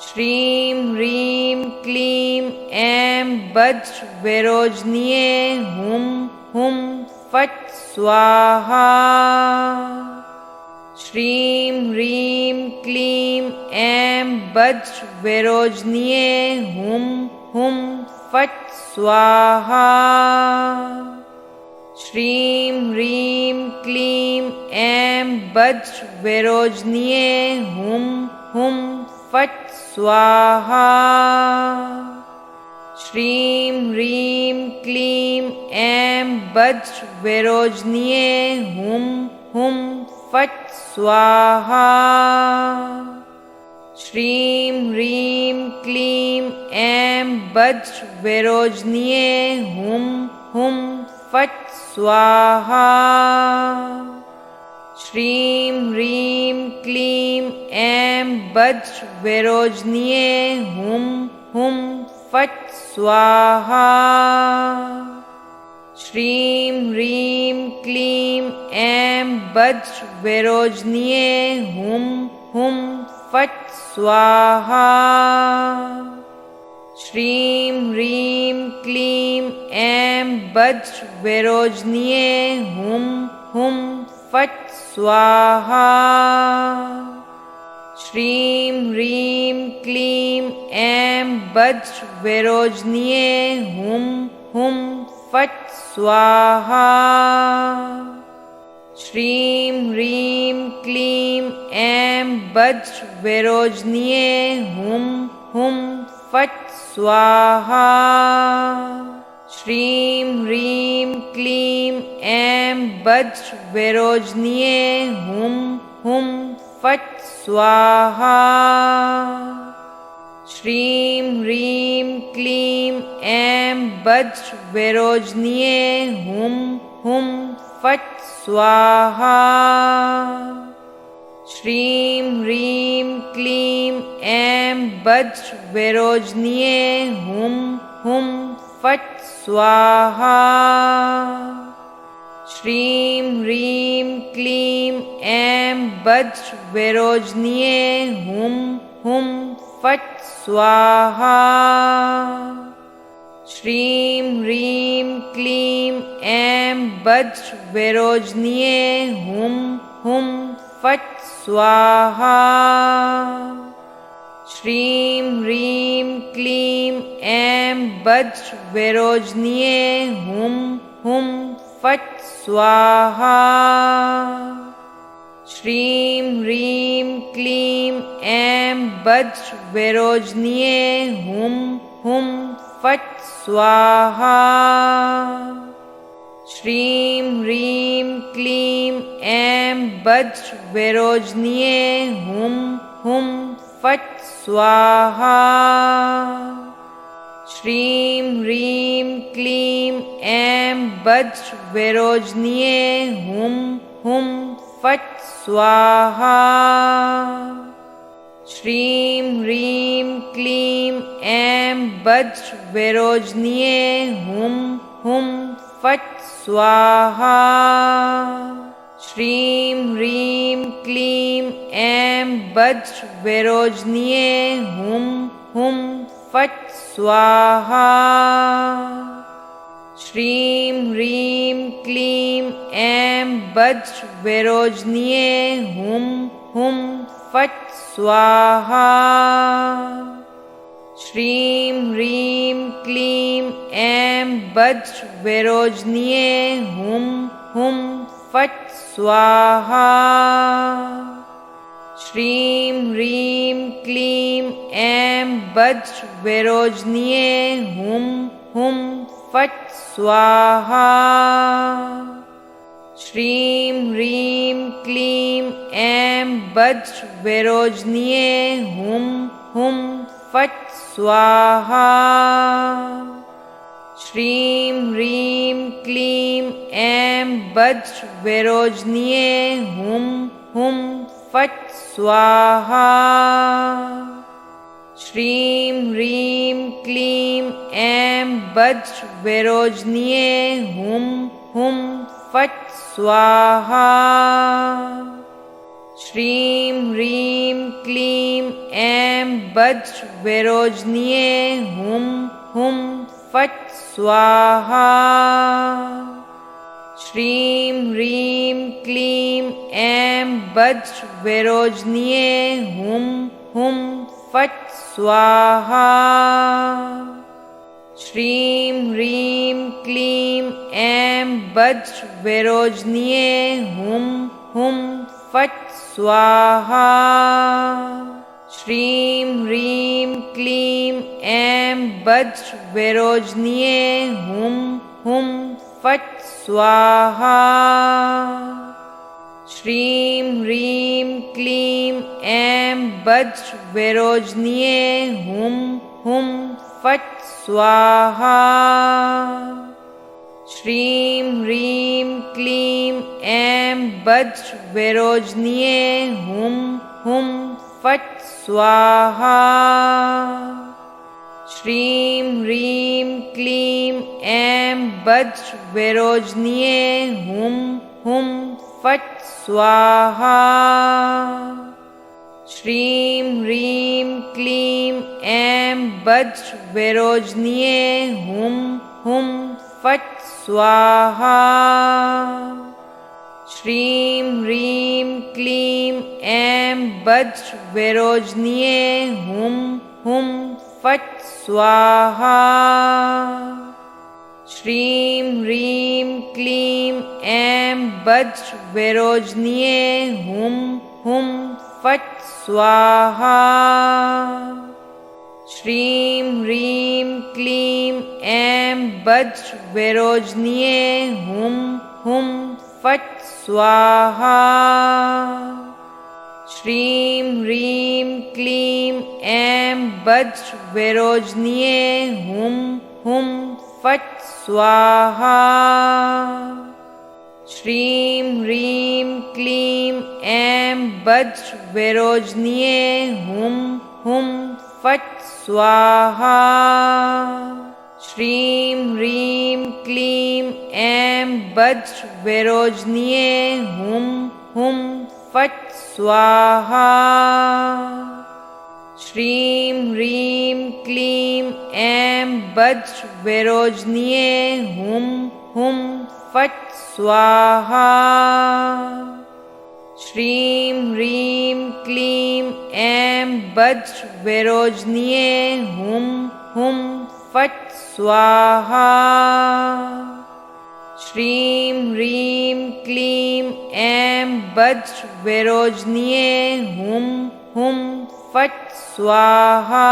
श्रीं ह्रीं क्लीं ऐं वज्रविरोचन्ये हुं हुं फट् स्वाहा। श्रीं ह्रीं क्लीं ऐं वज्रविरोचन्ये हुं हुं फट् स्वाहा। श्रीं ह्रीं क्लीं ऐं वज्रविरोचन्ये हुं हुं फट् स्वाहा। श्रीं ह्रीं क्लीं ऐं वज्रविरोचन्ये हुं हुं फट् स्वाहा। श्रीं ह्रीं क्लीं ऐं वज्रविरोचन्ये हुं हुं फट् स्वाहा। श्रीं ह्रीं क्लीं ऐं वज्रविरोचन्ये हुं हुं फट् स्वाहा। श्रीं ह्रीं क्लीं ऐं वज्रविरोचन्ये हुं हुं फट् स्वाहा। श्रीं ह्रीं क्लीं ऐं वज्रविरोचन्ये हुं हुं फट् स्वाहा। श्रीं ह्रीं क्लीं ऐं वज्रविरोचन्ये हुं हुं फट् स्वाहा। श्रीं ह्रीं क्लीं ऐं वज्रविरोचन्ये हुं हुं फट् स्वाहा। श्रीं ह्रीं क्लीं ऐं वज्रविरोचन्ये हुं हुं फट् स्वाहा। श्रीं ह्रीं क्लीं ऐं वज्रविरोचन्ये हुं हुं फट् स्वाहा। श्रीं ह्रीं क्लीं ऐं वज्रविरोचन्ये हुं हुं फट् स्वाहा। श्रीं ह्रीं क्लीं ऐं वज्रविरोचन्ये हुं हुं फट् स्वाहा। श्रीं ह्रीं क्लीं ऐं वज्रविरोचन्ये हुं हुं फट् स्वाहा। श्रीं ह्रीं क्लीं ऐं वज्रविरोचन्ये हुं हुं फट् स्वाहा। श्रीं ह्रीं क्लीं ऐं वज्रविरोचन्ये हुं हुं फट् स्वाहा। श्रीं ह्रीं क्लीं ऐं वज्रविरोचन्ये हुं हुं फट् स्वाहा। श्रीं ह्रीं क्लीं ऐं वज्रविरोचन्ये हुं हुं फट् स्वाहा। श्रीं ह्रीं क्लीं ऐं वज्रविरोचन्ये हुं हुं फट् स्वाहा। श्रीं ह्रीं क्लीं ऐं वज्रविरोचन्ये हुं हुं फट् स्वाहा। श्रीं ह्रीं क्लीं ऐं वज्रविरोचन्ये हुं हुं फट् स्वाहा। श्रीं ह्रीं क्लीं ऐं वज्रविरोचन्ये हुं हुं फट् स्वाहा। श्रीं ह्रीं क्लीं ऐं वज्रविरोचन्ये हुं हुं फट् स्वाहा। श्रीं ह्रीं क्लीं ऐं वज्रविरोचन्ये हुं हुं फट् स्वाहा। श्रीं ह्रीं क्लीं ऐं वज्रविरोचन्ये हुं हुं फट् स्वाहा। श्रीं ह्रीं क्लीं ऐं वज्रविरोचन्ये हुं हुं फट् स्वाहा। श्रीं ह्रीं क्लीं ऐं वज्रविरोधिन्ये हुं हुं फट् स्वाहा। श्रीं ह्रीं क्लीं ऐं वज्रविरोधिन्ये हुं हुं फट् स्वाहा। श्रीं ह्रीं क्लीं ऐं वज्रविरोधिन्ये हुं हुं फट् स्वाहा। श्रीं ह्रीं क्लीं ऐं वज्रविरोधिन्ये हुं हुं फट् स्वाहा। श्रीं ह्रीं क्लीं ऐं वज्रविरोधिन्ये हुं हुं फट् स्वाहा। श्रीं ह्रीं क्लीं ऐं वज्रविरोधिन्ये हुं हुं फट् स्वाहा। श्रीं ह्रीं क्लीं ऐं वज्रविरोधिन्ये हुं हुं फट् स्वाहा। श्रीं ह्रीं क्लीं ऐं वज्रविरोधिन्ये हुं हुं फट् स्वाहा। श्रीं ह्रीं क्लीं ऐं वज्रविरोधिन्ये हुं हुं फट् स्वाहा। श्रीं ह्रीं क्लीं ऐं वज्रविरोधिन्ये हुं हुं फट् स्वाहा। श्रीं ह्रीं क्लीं ऐं वज्रविरोधिन्ये हुं हुं फट् स्वाहा। श्रीं ह्रीं क्लीं ऐं वज्रविरोधिन्ये हुं हुं फट् स्वाहा। श्रीं ह्रीं क्लीं ऐं वज्रविरोधिन्ये हुं हुं फट् स्वाहा। श्रीं ह्रीं क्लीं ऐं वज्रविरोधिन्ये हुं हुं फट् स्वाहा। श्रीं ह्रीं क्लीं ऐं वज्रविरोधिन्ये हुं हुं फट् स्वाहा। श्रीं ह्रीं क्लीं ऐं वज्रविरोधिन्ये हुं हुं फट् स्वाहा। श्रीं ह्रीं क्लीं ऐं वज्रविरोधिन्ये हुं हुं फट् स्वाहा।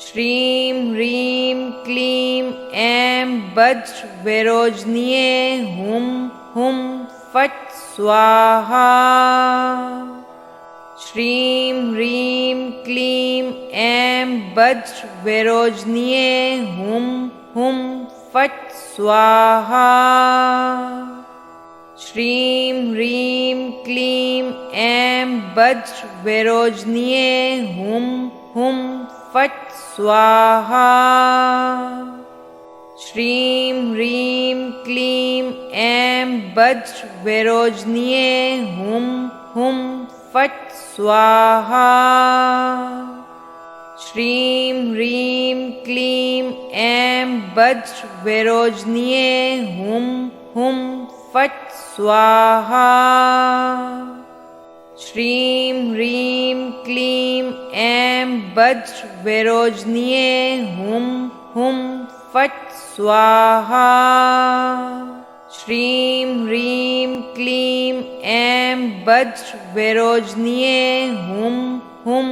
श्रीं ह्रीं क्लीं ऐं वज्रविरोधिन्ये हुं हुं फट् स्वाहा। श्रीं ह्रीं क्लीं ऐं वज्रविरोधिन्ये हुं हुं फट् स्वाहा। श्रीं ह्रीं क्लीं ऐं वज्रविरोधिन्ये हुं हुं फट् स्वाहा। श्रीं ह्रीं क्लीं ऐं वज्रविरोधिन्ये हुं हुं फट् स्वाहा। श्रीं ह्रीं क्लीं ऐं वज्रविरोधिन्ये हुं हुं फट् स्वाहा। श्रीं ह्रीं क्लीं ऐं वज्रविरोधिन्ये हुं हुं फट् स्वाहा। श्रीं ह्रीं क्लीं ऐं वज्रविरोधिन्ये हुं हुं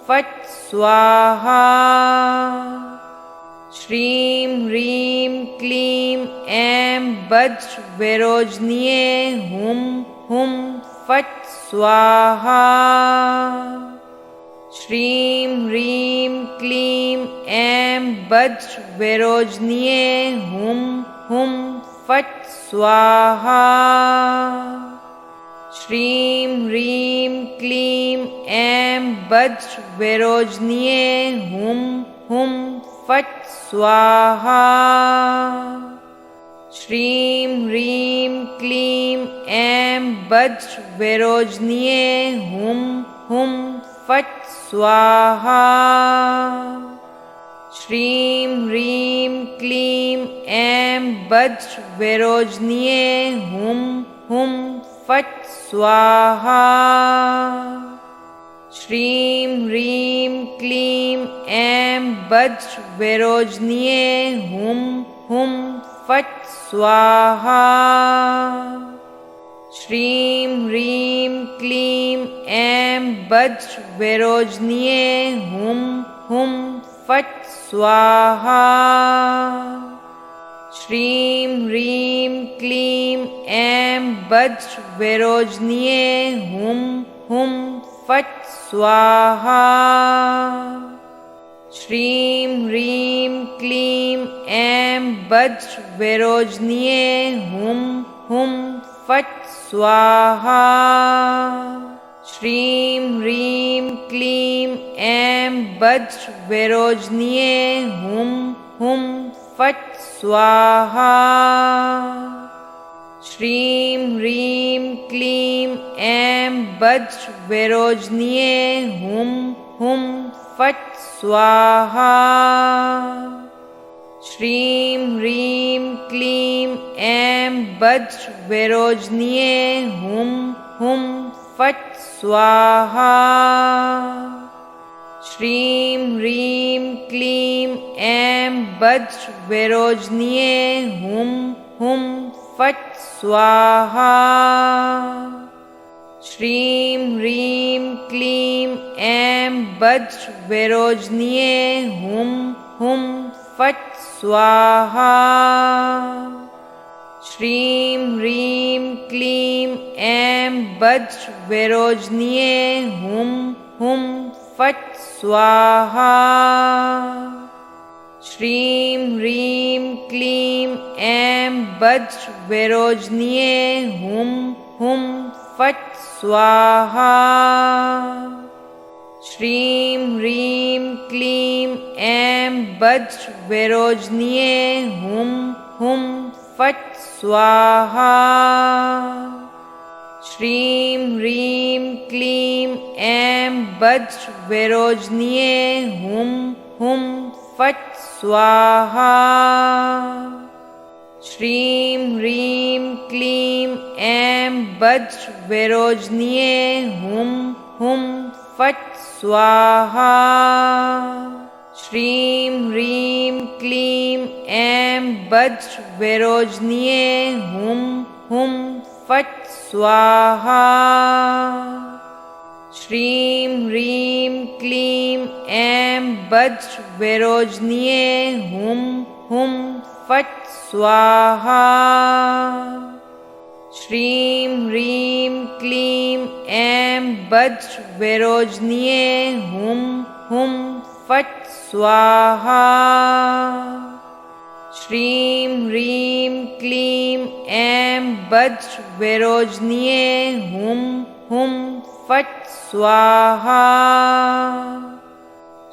फट् स्वाहा। श्रीं ह्रीं क्लीं ऐं वज्रविरोधिन्ये हुं हुं फट् स्वाहा। श्रीं ह्रीं क्लीं ऐं वज्रविरोधिन्ये हुं हुं फट् स्वाहा। श्रीं ह्रीं क्लीं ऐं वज्रविरोधिन्ये हुं हुं फट् स्वाहा। श्रीं ह्रीं क्लीं ऐं वज्रविरोधिन्ये हुं हुं फट् स्वाहा। श्रीं ह्रीं क्लीं ऐं वज्रविरोधिन्ये हुं हुं फट् स्वाहा। श्रीं ह्रीं क्लीं ऐं वज्रविरोधिन्ये हुं हुं फट् स्वाहा। श्रीं ह्रीं क्लीं ऐं वज्रविरोधिन्ये हुं हुं फट् स्वाहा। श्रीं ह्रीं क्लीं ऐं वज्रविरोधिन्ये हुं हुं फट् स्वाहा। श्रीं ह्रीं क्लीं ऐं वज्रविरोधिन्ये हुं हुं फट् स्वाहा। श्रीं ह्रीं क्लीं ऐं वज्रविरोधिन्ये हुं हुं फट् स्वाहा। श्रीं ह्रीं क्लीं ऐं वज्रविरोधिन्ये हुं हुं फट् स्वाहा। श्रीं ह्रीं क्लीं ऐं वज्रविरोधिन्ये हुं हुं फट् स्वाहा। श्रीं ह्रीं क्लीं ऐं वज्रविरोधिन्ये हुं हुं फट् स्वाहा। श्रीं ह्रीं क्लीं ऐं वज्रविरोधिन्ये हुं हुं फट् स्वाहा। श्रीं ह्रीं क्लीं ऐं वज्रविरोधिन्ये हुं हुं फट् स्वाहा। श्रीं ह्रीं क्लीं ऐं वज्रविरोधिन्ये हुं हुं फट् स्वाहा। श्रीं ह्रीं क्लीं ऐं वज्रविरोधिन्ये हुं हुं फट् स्वाहा। श्रीं ह्रीं क्लीं ऐं वज्रविरोधिन्ये हुं हुं फट् स्वाहा। श्रीं ह्रीं क्लीं ऐं वज्रविरोधिन्ये हुं हुं फट् स्वाहा। श्रीं ह्रीं क्लीं ऐं वज्रविरोधिन्ये हुं हुं फट् स्वाहा। श्रीं ह्रीं क्लीं ऐं वज्रविरोधिन्ये हुं हुं फट् स्वाहा। श्रीं ह्रीं क्लीं ऐं वज्रविरोधिन्ये हुं हुं फट् स्वाहा। श्रीं ह्रीं क्लीं ऐं वज्रविरोधिन्ये हुं हुं फट् स्वाहा।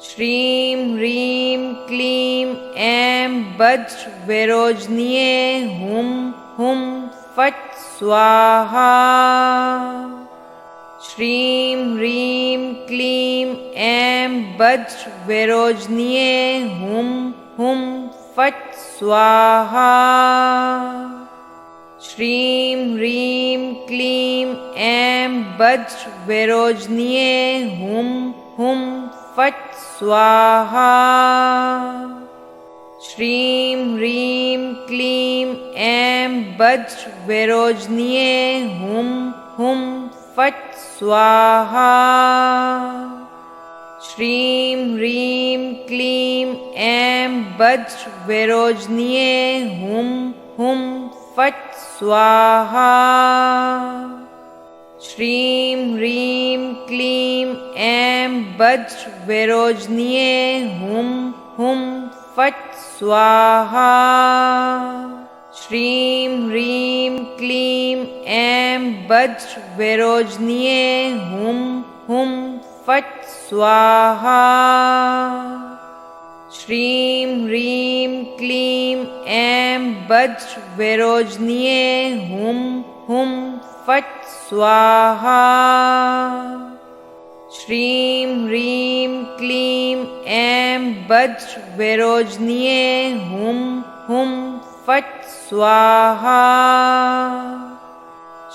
श्रीं ह्रीं क्लीं ऐं वज्रविरोधिन्ये हुं हुं फट् स्वाहा। श्रीं ह्रीं क्लीं ऐं वज्रविरोधिन्ये हुं हुं फट् स्वाहा। श्रीं ह्रीं क्लीं ऐं वज्रविरोधिन्ये हुं हुं फट् स्वाहा। श्रीं ह्रीं क्लीं ऐं वज्रविरोधिन्ये हुं हुं फट् स्वाहा। श्रीं ह्रीं क्लीं ऐं वज्रविरोधिन्ये हुं हुं फट् स्वाहा। श्रीं ह्रीं क्लीं ऐं वज्रविरोधिन्ये हुं हुं फट् स्वाहा। श्रीं ह्रीं क्लीं ऐं वज्रविरोधिन्ये हुं हुं फट् स्वाहा। श्रीं ह्रीं क्लीं ऐं वज्रविरोधिन्ये हुं हुं फट् स्वाहा। श्रीं ह्रीं क्लीं ऐं वज्रविरोधिन्ये हुं हुं फट् स्वाहा।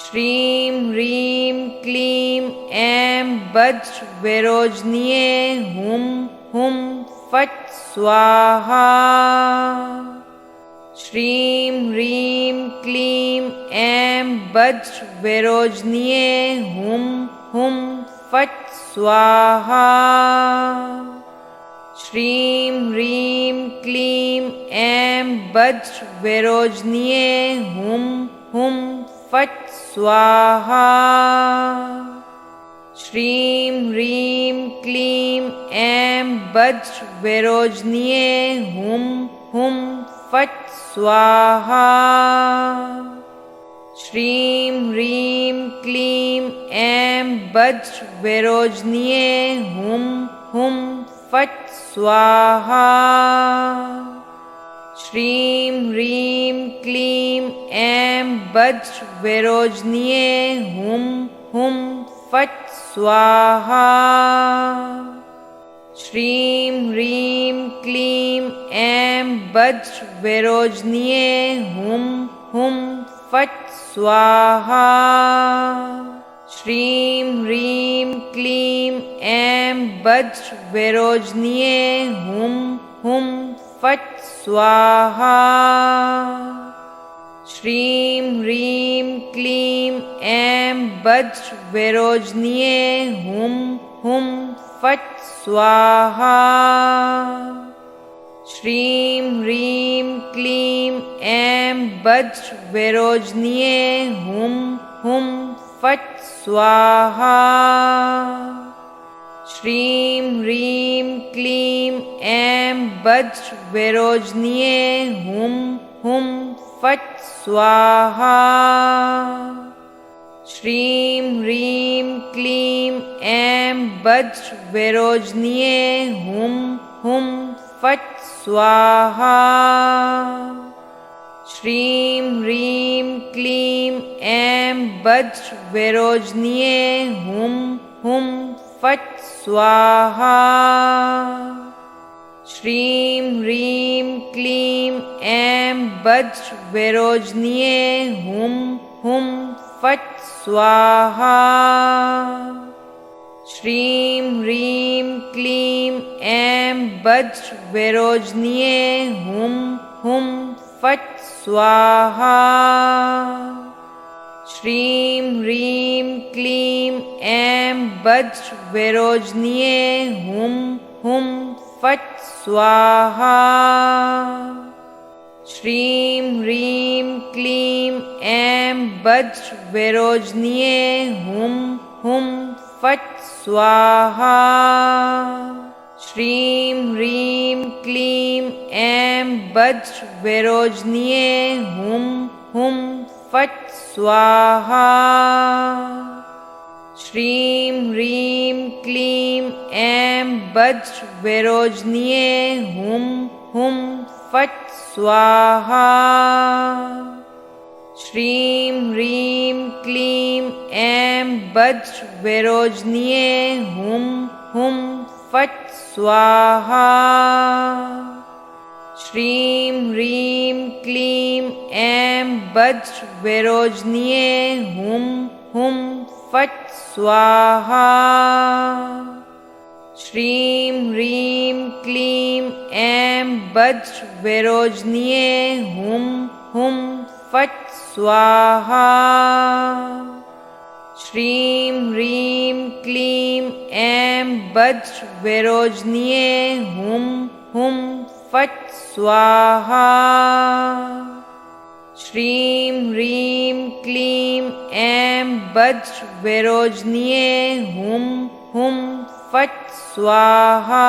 श्रीं ह्रीं क्लीं ऐं वज्रविरोधिन्ये हुं हुं फट् स्वाहा। श्रीं ह्रीं क्लीं ऐं वज्रविरोधिन्ये हुं हुं फट् स्वाहा। श्रीं ह्रीं क्लीं ऐं वज्रविरोधिन्ये हुं हुं फट् स्वाहा। श्रीं ह्रीं क्लीं ऐं वज्रविरोधिन्ये हुं हुं फट् स्वाहा। श्रीं ह्रीं क्लीं ऐं वज्रविरोधिन्ये हुं हुं फट् स्वाहा। श्रीं ह्रीं क्लीं ऐं वज्रविरोधिन्ये हुं हुं फट् स्वाहा। श्रीं ह्रीं क्लीं ऐं वज्रविरोधिन्ये हुं हुं फट् स्वाहा। श्रीं ह्रीं क्लीं ऐं वज्रविरोधिन्ये हुं हुं फट् स्वाहा। श्रीं ह्रीं क्लीं ऐं वज्रविरोधिन्ये हुं हुं फट् स्वाहा। श्रीं ह्रीं क्लीं ऐं वज्रविरोधिन्ये हुं हुं फट् स्वाहा। श्रीं ह्रीं क्लीं ऐं वज्रविरोधिन्ये हुं हुं फट् स्वाहा। श्रीं ह्रीं क्लीं ऐं वज्रविरोधिन्ये हुं हुं फट् स्वाहा। श्रीं ह्रीं क्लीं ऐं वज्रविरोधिन्ये हुं हुं फट् स्वाहा। श्रीं ह्रीं क्लीं ऐं वज्रविरोधिन्ये हुं हुं फट् स्वाहा। श्रीं ह्रीं क्लीं ऐं वज्रविरोधिन्ये हुं हुं फट् स्वाहा। श्रीं ह्रीं क्लीं ऐं वज्रविरोधिन्ये हुं हुं फट् स्वाहा। श्रीं ह्रीं क्लीं ऐं वज्रविरोधिन्ये हुं हुं फट् स्वाहा। श्रीं ह्रीं क्लीं ऐं वज्रविरोधिन्ये हुं हुं फट् स्वाहा। श्रीं ह्रीं क्लीं ऐं वज्रविरोधिन्ये हुं हुं फट् स्वाहा। श्रीं ह्रीं क्लीं ऐं वज्रविरोधिन्ये हुं हुं फट् स्वाहा। श्रीं ह्रीं क्लीं ऐं वज्रविरोधिन्ये हुं हुं फट् स्वाहा। श्रीं ह्रीं क्लीं ऐं वज्रविरोधिन्ये हुं हुं फट् स्वाहा। श्रीं ह्रीं क्लीं ऐं वज्रविरोधिन्ये हुं हुं फट् स्वाहा। श्रीं ह्रीं क्लीं ऐं वज्रविरोधिन्ये हुं हुं फट् स्वाहा।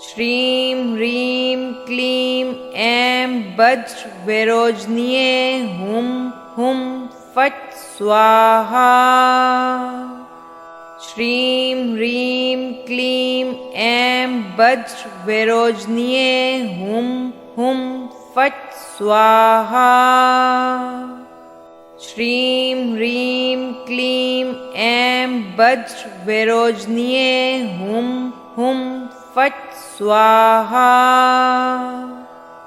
श्रीं ह्रीं क्लीं ऐं वज्रविरोधिन्ये हुं हुं फट् स्वाहा। श्रीं ह्रीं क्लीं ऐं वज्र विरोचनीये हुम हुम फट स्वाहा। श्रीं ह्रीं क्लीं ऐं वज्र विरोचनीये हुम हुम फट स्वाहा।